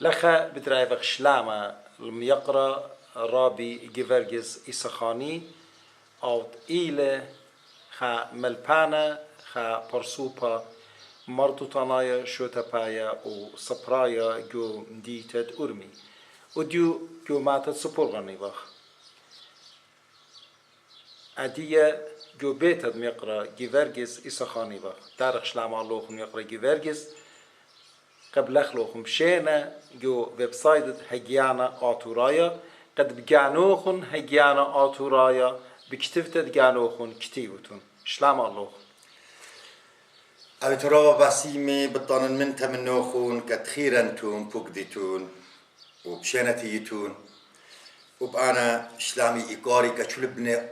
لخا بدرايفق شلامة الميقرا رابي جيفرجز إسخاني أو إيلة خا ملبانا خا برسوبا مرتو طنايا شوتابايا وصبرايا جو مديتت أرمي وديو جو ماتت سبورغاني بخ أدية جو بيتد ميقرا جيفرجز إسخاني بخ تاريخ شلامة اللوخ ميقرا جيفرجز قبل أخلوخم شينا جو ويب سايت هجيانا آتورايا قد بجانوخن هجيانا آتورايا بكتفتت جانوخن كتيبتون شلام الله أبي ترى بسيمي بطن من تمنوخون كتخيرنتون بوجديتون وبشنتيتون وبأنا شلامي إيقاري كشل ابن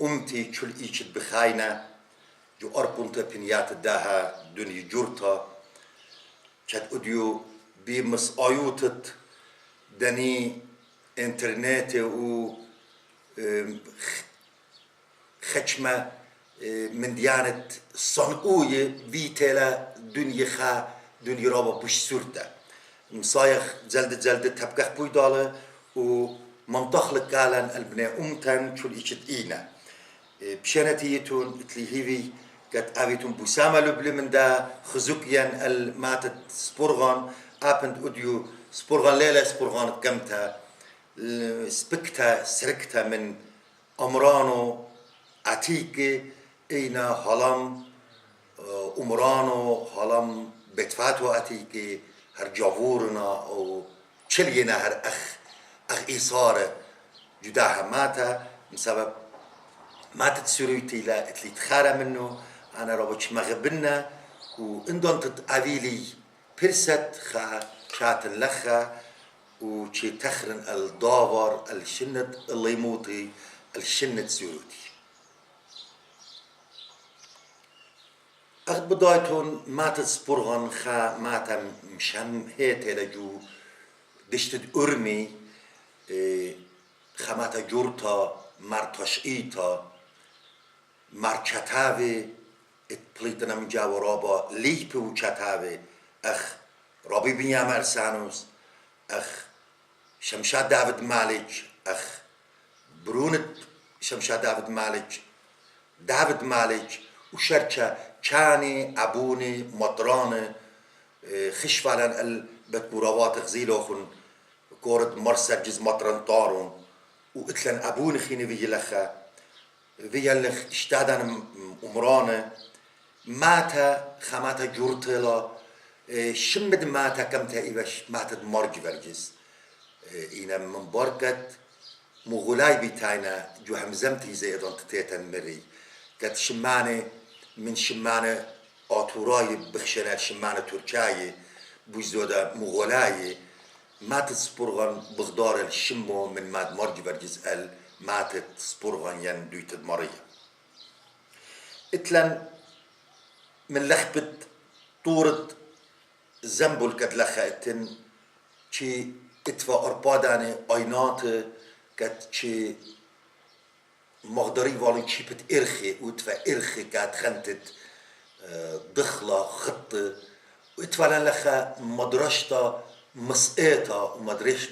أمتي شل إيشت بخاينة جو أربونت بنيات الداها دنيا جورتا كت أديو بمس آيوتت دني إنترنت و خشمة من ديانة صنعوية فيتلا دنيا خا دنيا رابا بوش سورتا مصايخ جلد تبقى بويدالة ومنطق لك قالن البناء أمتن شو الإيشت إينا بشانتيتون اتليهيوي قد أبيتون بسامة لبلي من دا خزوكيان الماتت سبورغان أبند أديو سبورغان ليلة سبورغان كمتا سبكتا سركتا من أمرانو عتيقي إينا هلام أمرانو هلام بتفاتو عتيقي هر جاورنا أو چلينا هر أخ إيصار جداها ماتا بسبب ماتت سوريتي لا اتلي تخارى منه أنا رابطش مغبنا وإندون تتقابيلي برست خا شات اللخا وشي تخرن الداور الشنت الليموطي الشنت سوريتي أخد بدايتون ماتت سبورغان خا ماتا مشم هيت لجو دشتد أرمي خا ماتا جورتا مرتاش إيتا مرچتاوي اتبليتنا من جاو رابا ليبي وچتاوي أخ رابي بنيام أرسانوس أخ شمشاد داود مالج أخ برونت شمشاد داود مالج وشرچة چاني أبوني مطراني خشفالان البتبوراوات غزيلوخن كورد مرسجز مطران طارون وقتلن أبوني خيني ويلخا ويلخ اشتادن أمرانه ماتا خماتا جورتلا شمد ماتا كمتا إيوش ماتا مرج ورجز إينا من بركت مغولاي بيتاينا جو همزمتي زيدان تتيتن مري كت شمانه من شمانه آتوراي بخشنال شمانه تركاي بوزودا مغولاي ماتت سبورغان بغدار الشمو من ماد مرج ورجز ماتت سبورغان ين دويتد مريا اتلن من لخبت طورد زنبول كد لخاتن چي اتفا ارباداني اينات كد چي مغدري والي چي بت ارخي واتفا ارخي كد خنتت دخلة خطة واتفا لن لخا مدرشتا مسئتا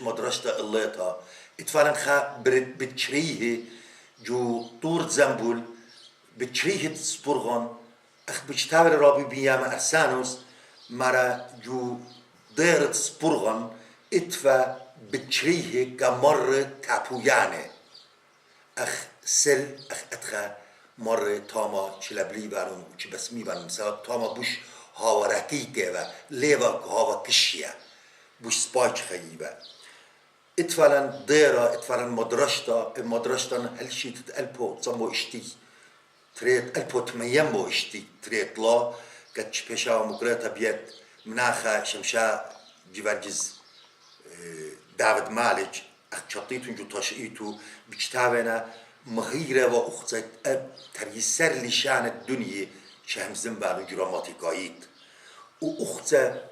ومدرشتا الليتا اتفا لن خا بتشريه جو طورد زنبول بتشريه سبورغان أخ بجتابر رابي بيام أرسانوس مرا جو ديرت سبورغان اتفا بتشريه كمر تابويانه أخ سل أخ أتخا مر تاما چلبلي بانون وچ بسمي بانون سبب تاما بوش هاوركي كيوا ليوا هاوا كشيا بوش سبايش خيبا اتفالن ديرا اتفالن مدرشتا هل شي تتقلبو تصمو اشتي تريد البوت ميمو اشتي تريد لا كتش بيشا ومقرأتا بيت مناخا شمشا جيفرجز داود مالج اخ شطيتون جو تشقيتو بجتابنا مغيرة واخزت تريسر لشان الدنيا شهم زنبانو جراماتيكايت واخزة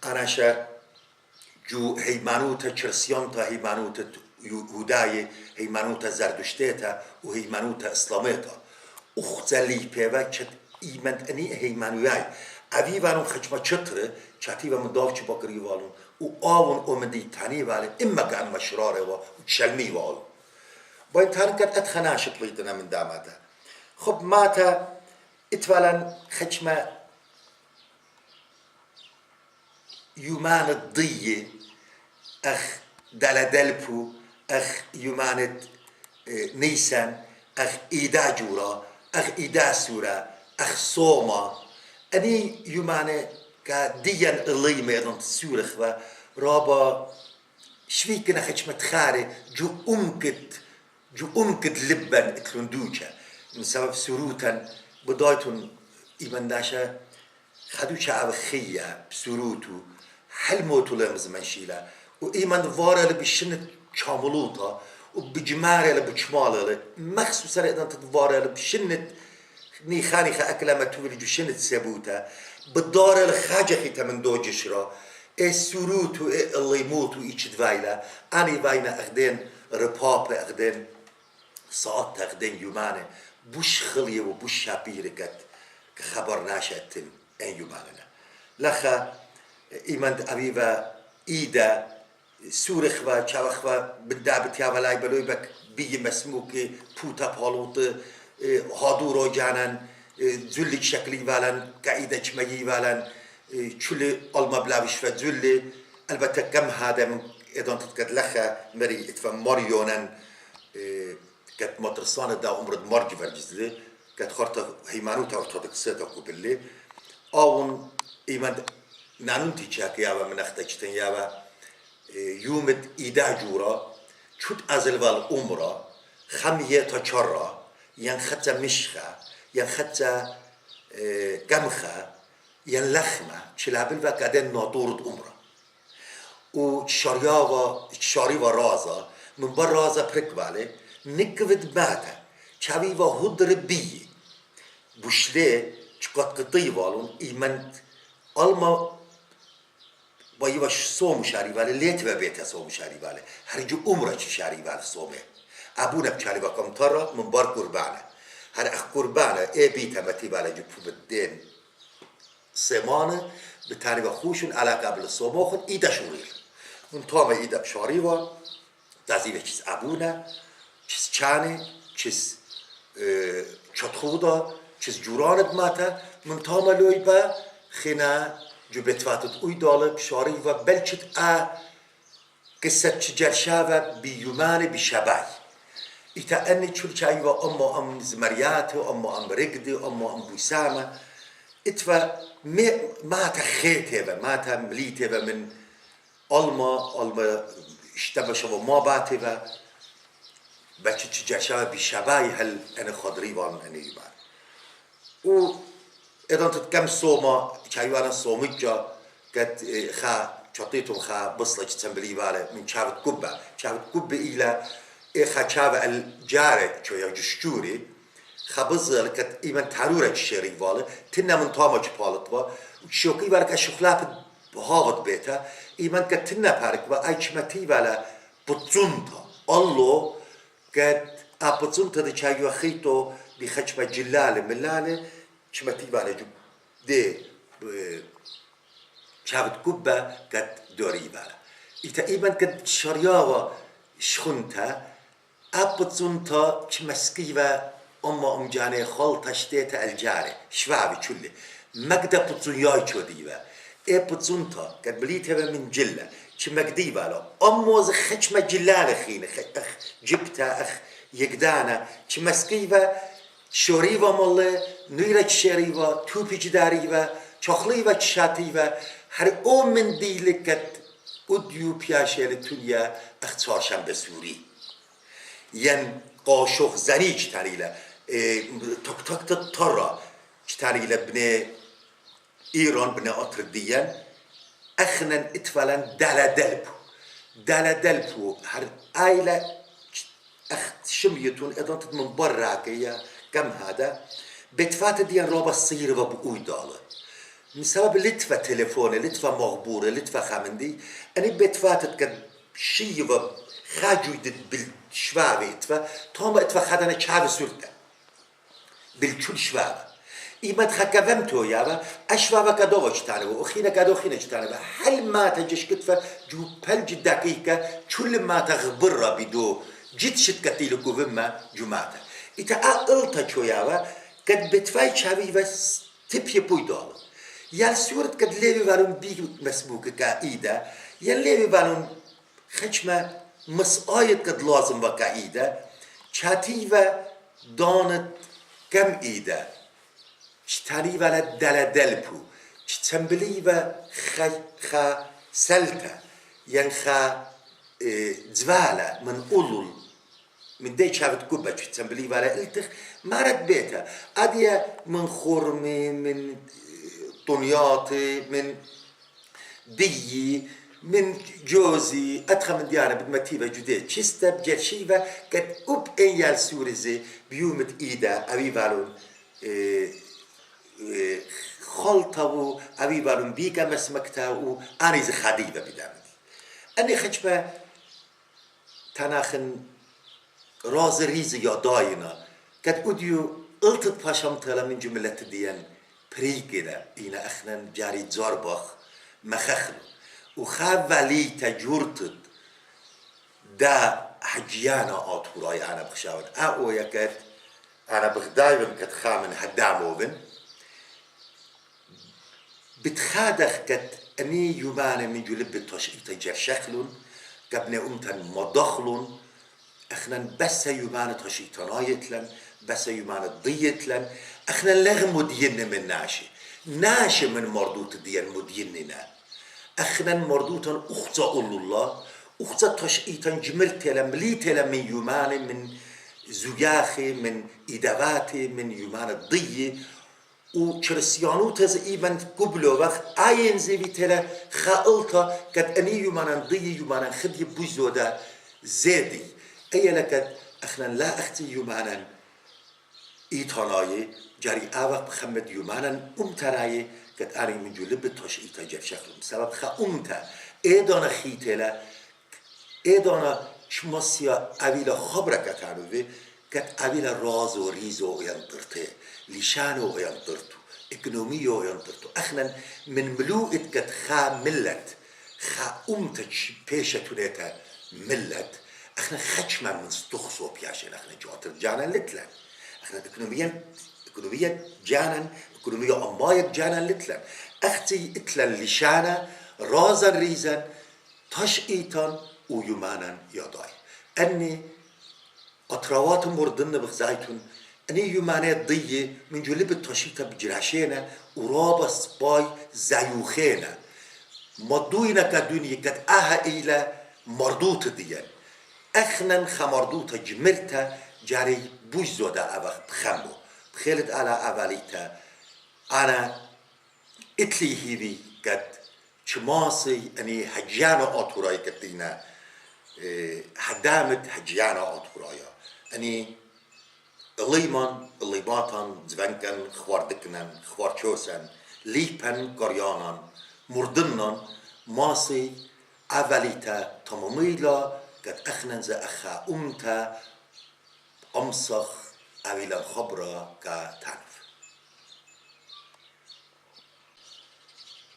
اناشا جو هيمانوتا چرسيانتا هيمانوتا يهوداي هيمانوتا زردشتيتا وهيمانوتا اسلاميتا أخذ لي بيوا كت إيمان أني هيمانوياي اوی وانون خچما چطره چاتی و مداو چی بکری والون و آون اومدی تانی واله اما که اما شراره و چلمی والون با این تارن کد اتخناشت لیتنا من داماته خب ماتا اتوالا خچما يومان الضية أخ دلدلبو أخ يومانت نيسان أخ إيدا جورا أخ إيدا سورا أخ صوما أني يومان كديان اللي ميدان تسورخ و رابا شويكنا خشمة تخاري جو أمكت لبن اتلندوشا من سبب سروتا بدايتون إيمان داشا خدو شعب خيا بسروتو حلموتو لمز منشيلا وإيمان وارا لبشنة شاملوتا وبجمارة لبجمالة مخصوصا إذا تدوارا لبشنة نيخاني خا أكلامتو لجشنة سبوتا بالدار الخاجة خيتا من دو جشرا السروتو اللي يموتو إيش دوايلا أني باينا أخدين ربابة أخدين ساعات أخدين يومانة بوش خلية وبوش شابيرة قد خبر ناشتن أن يوماننا لخا إيمان أبيبا إيدا سورخ و چاوخ و بدابت یا ولای بلوی بک بی مسموک پوتا پالوت هادو رو جانن زلک شکلی والن قاعده چمگی والن چول علما بلاوش و زل البته کم هذا من إذا تتكد لخا مري اتفا ماريونن كت مدرسان دا عمرد مرج ورجزلي كت خرطة هيمانو تورطة سيدا قبلي آون إيمان نانون تيچاك يابا من اختجتن يابا يومد إيدا جورا چود ازل والعمرا خمية تا چرا ين خطة مشخة ين خطة قمخة ين لخمة چلابل و قدن نادورد عمرا و شاری و رازا من بر رازا پرکواله نکود باتا چاوی و هدر بی بوشله چکات قطعی والون ایمند alma bayıvaş soğum şarivale let ve bete soğum şarivale her cu umra çi şarivale soğme abuna bçali vakam tarra min bar kurbana her ah kurbana bita matibale cu pubedden semanı bitani ve خوشun alaka bil soğmokhun ida şuril من tama ida şariva tazive çiz abuna çiz çani çiz çatxuda çiz juranet mata من tama loyba خنا جو بتفاتت اوی داله شاری و بلچت قصة جرشاوة بيومان بشباي إتا أني تشول شاي و أم زمريات و أم رقدي و أم بوسامة إتفا ما تخيته و ما تمليته و من ألما اشتبش و ما باته و بلچت جرشاوة بشباي هل أنا خضري وان أنا يبان و إذا تتكم صوما شايوانا صومجة قد خا شطيتهم خا بصلة تنبلي باله من شافت كبة إلى خا شاف الجارة شوية جشتوري خا بصل قد إيمان تارورة الشري باله تنا من طامج بالت با شوكي بالك الشخلات بهاوت بيتا إيمان قد تنا بارك با أي شمتي باله بتصنتا الله قد أبتصنتا ده شايوا خيتو بخشبة جلالة ملالة شمتي باله جو ده شافت كوبا قد دوري باله إتا إيمان قد شرياوة شخنتا أبتصنتا شمسكيوة أم جاني خلطة شتيتا الجاري شوابي شولي مقدا بتصنياي شوديوة بتصنتا قد بليتها من جلة شمقدي باله أموز خشمة جلالة خينة جبتها أخ يقدانا شمسكيوة شوریوا ماله نویرچ شریوا توپی جداریوا چخلیوا چشاتیوا هر اون من دیلکت ادیو پیاشل تولیا اختصارشم به سوری ین قاشق زنی چتریله تک تک تطرا چتریله بنه ایران بنه آتر دیان اخنن اتفالن دلدلبو هر ایله اخت شمیتون ادانت من براکیه كم هذا بتفات ديان رابا الصير وبقوي داله من سبب لتفة تليفوني لتفة مغبورة لتفة خامندي أنا بتفاتت كد شيء وخاجو يدد بالشوابة إتفة توما إتفة خدنا شعب سورتا بالكل شوابة إيمت خكفمتو يابا أشفا كدو اجتانبه وخينا كدو خينا اجتانبه هل ما تجش كتفة جو بلج دقيقة كل ما تغبر بدو جد شت كتيلكو بما جماعتا إتا أقلتا شو يابا قد بتفاي شابي بس تبي بويدال يال سورة قد ليبي بالون بيك مسبوك كايدة يال ليبي بالون خشمة مسآيت قد لازم وكايدة شاتيفة دانت كم إيدة شتري ولا دلبو شتنبلي و خا سلتا ين خا زوالا من أولول من دي شافت كوبا شتنبلي ولا التخ مارد بيتا أديا من خرمي من طنياتي من دي من جوزي أدخل من ديانا بدمتيبة جديد شستا بجرشيبة قد أب إن يال سورزي بيومت إيدا أبي بالون خلطة و أبي بالون بيكا مسمكتا و أنيز خديبة بدامدي أني خجبة تناخن راز ريز يا داينا قد أديو قلتت باشمتها من جملة ديان بريقنا إينا أخنا جاري زارباخ مخخن وخاب ولي تجورتد دا حجيانا آتوراي أنا بخشاون أو يكت أنا بخدايبن كت خامن هداموبن بتخادخ كت أني يومان من جلب التشقيط جرشخلون قبل أمتن مدخلون اخنا بس يومان تشقيطنايتلن بس يومان ضيتلن اخنا لغم مدين من ناشي من مردوت ديان مديننا اخنا مردوتا اخزا الله اخزا تشقيطا جملتلا مليتلا من يومان من زجاخي من إدواتي من يومان الضية وكريستيانو تز إيبان قبلو وقت آين زي بيتلا خالطة قد أني يومان ضية يومان خدي بوزودا زادي أي لكد أخنا لا أختي يومانا إيطاناي جاري آوق بخمد يومانا أمتناي قد آني من جلب التشقيطة جف شكلهم سبب خا أمتا إيدانا خيتلا إيدانا شماسيا أويلا خبرك تعرفه قد أويلا رازو ريزو ينطرته لشانو ينطرتو إقنوميو ينطرتو أخنا من ملوئت قد خا ملت خا أمتش بيشتونيتا ملت اخنا خشمه من استخصو بياشن اخنا جواتر جانا لتلن اخنا اقنوميا جانا اقنوميا امايك جانا لتلن اختي اتلن لشانا رازا ريزا تشقيطا ويمانا يضاي اني اطروات مردن بغزايتون اني يمانا ضية من جلب التشقيطا بجراشينا ورابا سباي زيوخينا مدوينا كدنيا قد اها الى مردوت ديان اخنا خمردوتا جمرتا جاري بوش زودا اوخ بخمبو بخيلت على اوليتا انا اتلي هيدي قد شماسي اني حجانا اطوراي كتينا حدامت حجانا اطورايا اني الليمان الليباتان زفنكن خواردكنن خوارچوسن ليپن قريانان مردنن ماسي اوليتا تماميلا قد أخننز أخا أمتا أمسخ أويلا الخبرة كتعرف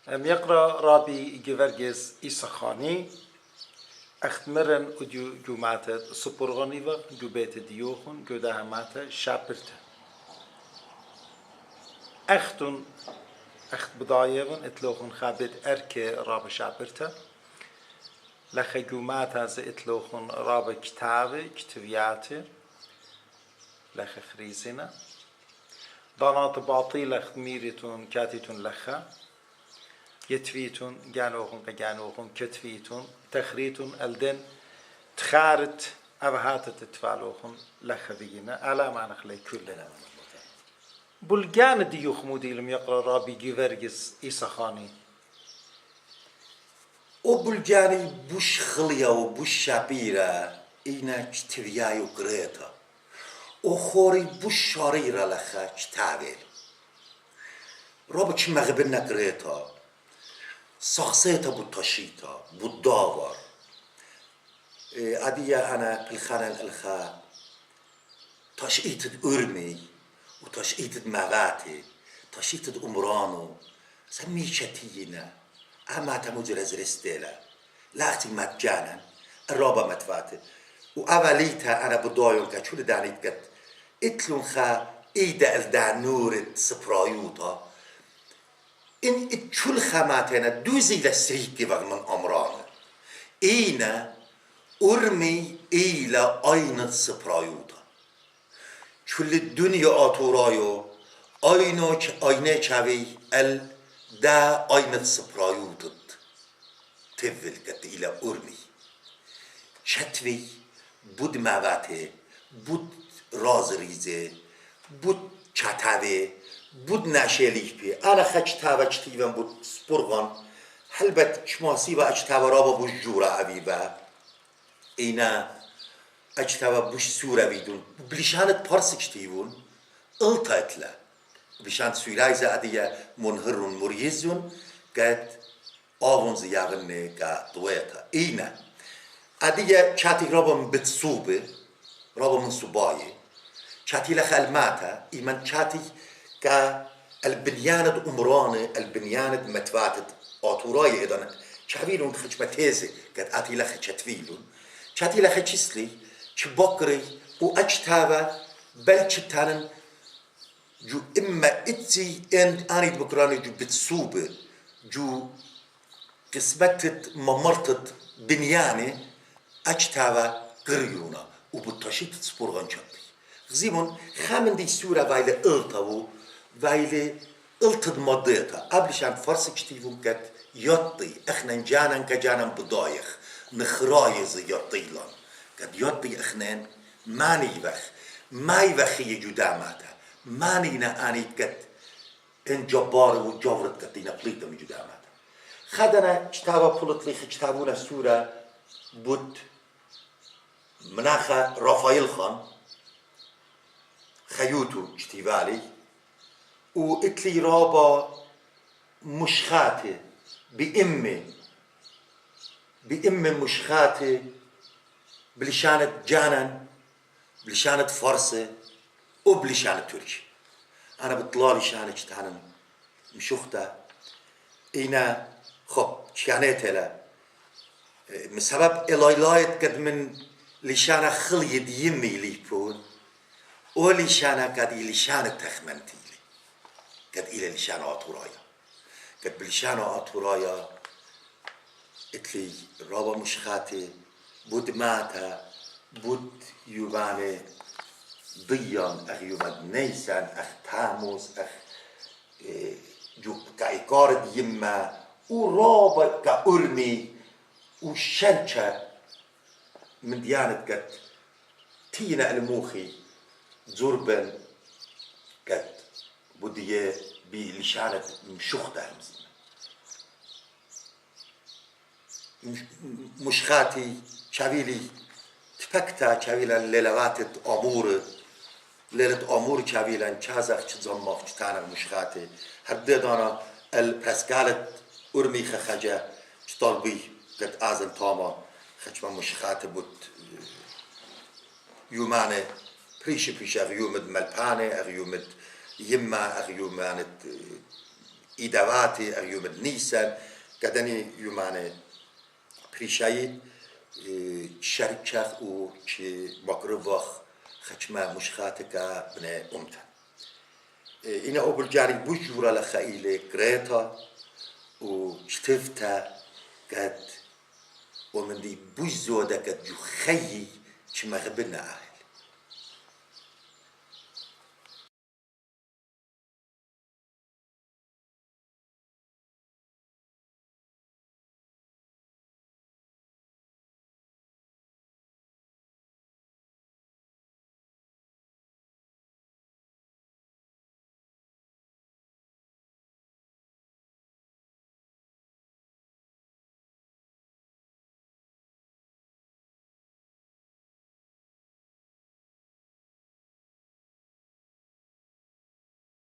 يقرأ رابي جيفرجيس إيساخاني أختمرن أديو جماعة سبورغانيفا جو بيت ديوخن جو دهماتا شابرتا أختن أخت بدايغن اتلوخن خابت أركي راب شابرتا لخ جماعت از اتلوخون راب كتابيات لخ خريزنا دانات باطيل خميرتون كاتيتون لخا يتفيتون جانوخون كتفيتون تخريتون الدن تخارت أبهات تتفالوخون لخ بينا على ما نخلي كلنا بلغان ديوخ موديلم يقرأ رابي جيفرجس إيساخاني وبلجاني بوش خليا وبوش شابيرا إينا كتريايو قريتا وخوري بوش شاريرا لخا كتابيل رابا كي مغبنا قريتا ساخسيتا بوتاشيتا بوداوار عديا أنا بالخانة الخا تشقيت أرمي وتشقيت مغاتي تشيت أمرانو سمي شتينا أما تمجرز رستيلا لا أختي ما تجانا الرابة ما تفاتي وأوليتها أنا بدايون كشول دانيت قد اتلون خا إيدا الدانورة سبرايوتا إن اتشول خاماتنا دوزي لسريكي من أمران إينا أرمي إلى أين سبرايوتا شول الدنيا آتورايو أينه شوي دا أين سبرايوتا تفل قد إلى أرمي شتوي بود مواته بود راز ریزه بود چتاوه بود نشلیک پی انا خچ تاوه چتیوان بود سپرغان هلبت شماسی و اجتاوه را با بوش جورا اویوه اینا اجتاوه بوش سورا ویدون بلیشانت پارس چتیوون التا اتلا بلیشانت سویلای زادیه منهرون مریزون قد آون زیاغنه که دویتا اینا ادیه چاتی رابا بتصوبه رابا من صبايه شاتي لخ الماتا إيمان شاتي كا البنياند أمرانة البنياند متفاتت آتوراي إدانا شابيلون خجمتيزي قد آتي لخ شتفيلون شاتي لخ چسلي شباكري و أجتابا بل شبتانن جو إما إتسي إند آنيد بكراني جو بتصوبة جو قسمتت ممرتت بنياني أجتابا قريونا وبالتشيط سبورغان شابي غزيمون خامن دي سورة وايلة التاو وايلة التد مضيطة قبلشان فرسك شتيفون كت يطي اخنان جانان كجانان بضايخ نخرايز يطيلان كت يطي اخنان ماني يبخ ما يبخي جداماتا ماني ناني كت ان جبار و جورت كتينا بليتا من جداماتا خدنا شتاوا بولتلي خجتاونا سورة بود مناخة رافائيل خان خيوتو اشتيفالي و اتلي رابا مشخاتي بإمي مشخاتي بلشانة جانن بلشانة فرسة وبلشانة تركي أنا بطلالي شانة اشتانن مشوختا إينا خب شانيت هلا مسبب إلايلايت قد من لشانة خليد يمي ليبون ولشانة قد لشانة تخمنتيلي قد إلى لشانة آتورايا قد بلشانة آتورايا اتلي رابا مشخاتي بود ماتا بود يوباني ضيان أخ يوبان نيسان أخ تاموز أخ جو كايكارد يما ورابا كأرمي وشنشة من ديانة قد تينا الموخي زربن قد بديه بلشانة مشوخته مشخاتي شاويلي تفكتا شاويلا ليلوات أمور ليلة أمور شاويلا شازخ شزمخ شتانا مشخاتي هرده دانا البرسكالت أرمي خخجة شطالبي قد آزن تاما خشما مشخاتي بود يومانه بريش أغيومد ملبانه أغيومد يما أغيومانت إيدواتي أغيومد نيسان قدني يومانه بريشاي شركة و چه مقربخ خشما مشخاتك بنا أمتا إنا أبل جاري بجورا لخائلة غريتا و شتفتا قد ومن دي بجزودة قد جو خيي چه مغبنا